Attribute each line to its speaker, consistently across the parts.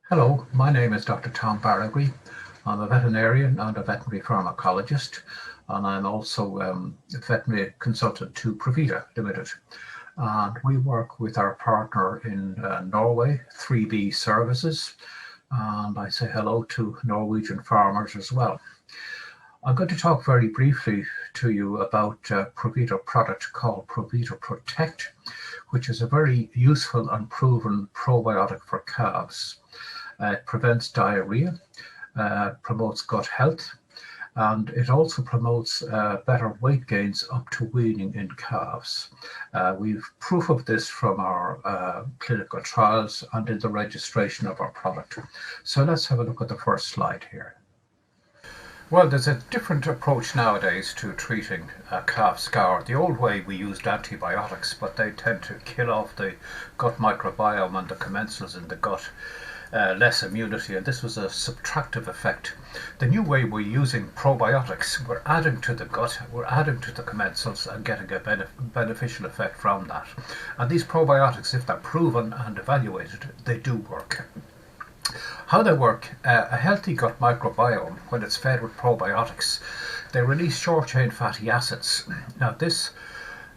Speaker 1: Hello, my name is Dr. Tom Baragry. I'm a veterinarian and a veterinary pharmacologist, and I'm also a veterinary consultant to Provita Limited. And we work with our partner in Norway, 3B Services, and I say hello to Norwegian farmers as well. I'm going to talk very briefly to you about a Provita product called Provita Protect, which is a very useful and proven probiotic for calves. It prevents diarrhea, promotes gut health, and it also promotes better weight gains up to weaning in calves. We've proof of this from our clinical trials and in the registration of our product. So let's have a look at the first slide here. Well, there's a different approach nowadays to treating calf scour. The old way we used antibiotics, but they tend to kill off the gut microbiome and the commensals in the gut. Less immunity, and this was a subtractive effect. The new way we're using probiotics, we're adding to the gut, we're adding to the commensals and getting a beneficial effect from that. And these probiotics, if they're proven and evaluated, they do work. How they work, a healthy gut microbiome, when it's fed with probiotics, they release short chain fatty acids. Now this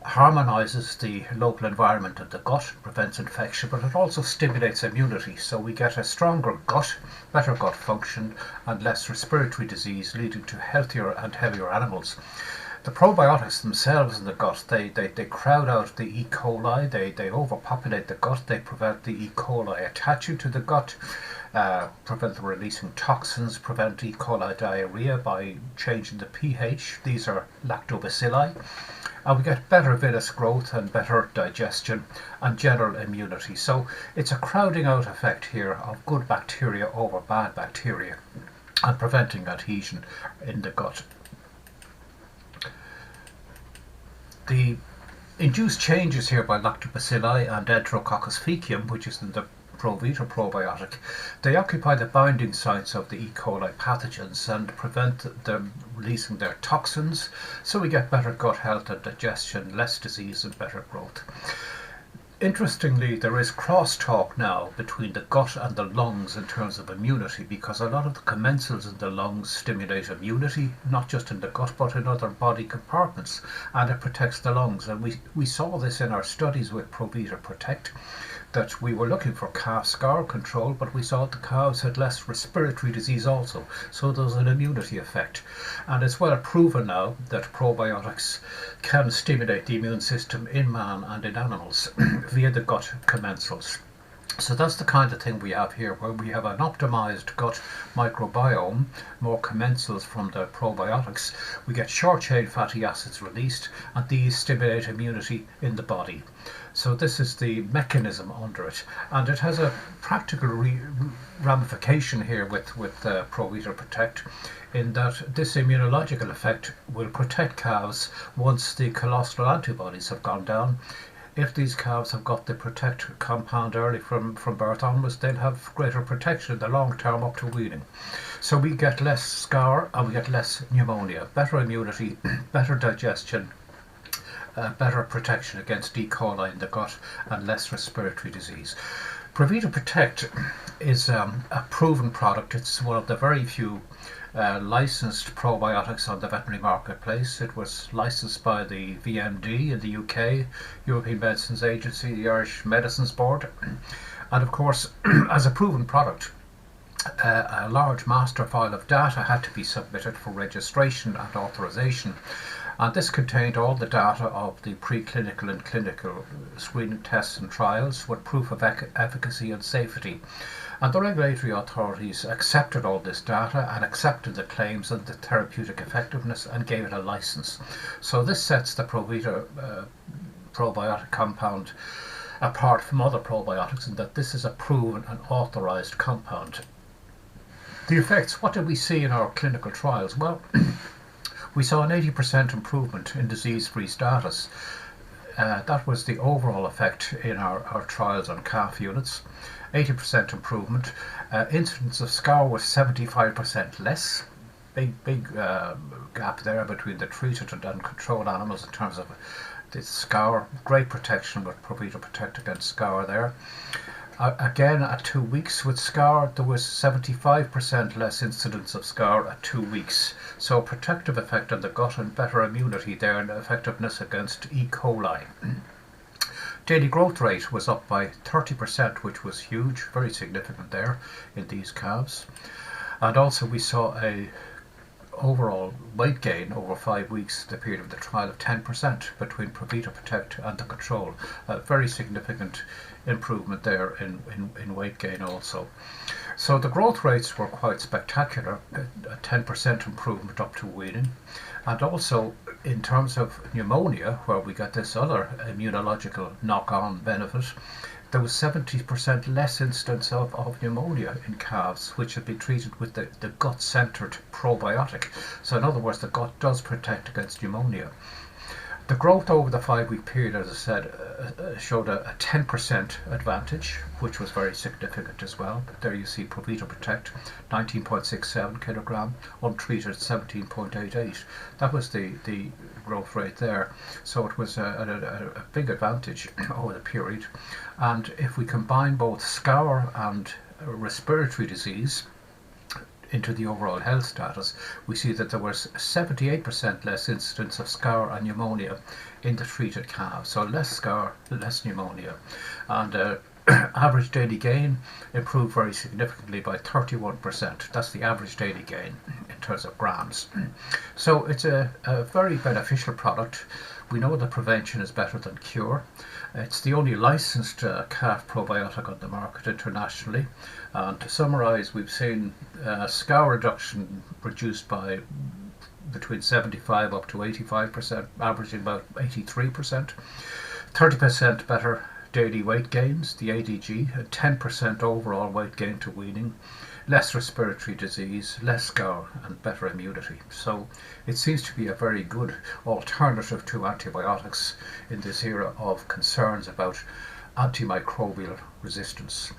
Speaker 1: harmonizes the local environment of the gut, prevents infection, but it also stimulates immunity. So we get a stronger gut, better gut function, and less respiratory disease, leading to healthier and heavier animals. The probiotics themselves in the gut, they crowd out the E. coli, they overpopulate the gut, they prevent the E. coli attaching to the gut, prevent the releasing toxins, prevent E. coli diarrhea by changing the pH. These are lactobacilli. And we get better venous growth and better digestion and general immunity. So it's a crowding out effect here of good bacteria over bad bacteria and preventing adhesion in the gut. The induced changes here by lactobacilli and Enterococcus faecium, which is in the Provita probiotic, they occupy the binding sites of the E. coli pathogens and prevent them releasing their toxins, so we get better gut health and digestion, less disease and better growth. Interestingly, there is crosstalk now between the gut and the lungs in terms of immunity, because a lot of the commensals in the lungs stimulate immunity, not just in the gut but in other body compartments, and it protects the lungs. And we saw this in our studies with Provita Protect, that we were looking for calf scour control, but we saw the calves had less respiratory disease also, so there's an immunity effect. And it's well proven now that probiotics can stimulate the immune system in man and in animals via the gut commensals. So that's the kind of thing we have here, where we have an optimized gut microbiome, more commensals from the probiotics. We get short chain fatty acids released, and these stimulate immunity in the body. So this is the mechanism under it, and it has a practical ramification here with Provita Protect, in that this immunological effect will protect calves once the colostral antibodies have gone down. If these calves have got the Protect compound early from birth onwards, they'll have greater protection in the long term up to weaning. So we get less scour and we get less pneumonia, better immunity, better digestion, better protection against E. coli in the gut, and less respiratory disease. Provita Protect is a proven product. It's one of the very few licensed probiotics on the veterinary marketplace. It was licensed by the VMD in the UK, European Medicines Agency, the Irish Medicines Board, and of course, as a proven product, a large master file of data had to be submitted for registration and authorization. And this contained all the data of the preclinical and clinical screening tests and trials with proof of efficacy and safety. And the regulatory authorities accepted all this data and accepted the claims and the therapeutic effectiveness and gave it a license. So this sets the Provita probiotic compound apart from other probiotics in that this is a proven and authorized compound. The effects, what did we see in our clinical trials? Well, we saw an 80% improvement in disease-free status. That was the overall effect in our trials on calf units. 80% improvement. Incidence of scour was 75% less. Big gap there between the treated and uncontrolled animals in terms of the scour. Great protection with Provita Protect against scour there. Again, at 2 weeks with scar, there was 75% less incidence of scar at 2 weeks. So protective effect on the gut and better immunity there and effectiveness against E. coli. Daily growth rate was up by 30%, which was huge, very significant there in these calves. And also we saw a overall weight gain over 5 weeks, the period of the trial, of 10% between Provita Protect and the control. A very significant improvement there in weight gain also. So the growth rates were quite spectacular, a 10% improvement up to weaning. And also in terms of pneumonia, where we got this other immunological knock-on benefit, there was 70% less incidence of pneumonia in calves which had been treated with the gut-centered probiotic. So in other words, the gut does protect against pneumonia. The growth over the 5 week period, as I said, showed a 10% advantage, which was very significant as well. There you see Provita Protect, 19.67 kilogram, untreated 17.88. That was the growth rate there. So it was a big advantage over the period. And if we combine both scour and respiratory disease into the overall health status, we see that there was 78% less incidence of scour and pneumonia in the treated calves. So less scour, less pneumonia. And average daily gain improved very significantly by 31%. That's the average daily gain in terms of grams. So it's a very beneficial product. We know that prevention is better than cure. It's the only licensed calf probiotic on the market internationally. And to summarise, we've seen scour reduction reduced by between 75 up to 85%, averaging about 83%. 30% better daily weight gains, the ADG, and 10% overall weight gain to weaning, less respiratory disease, less scour, and better immunity. So it seems to be a very good alternative to antibiotics in this era of concerns about antimicrobial resistance.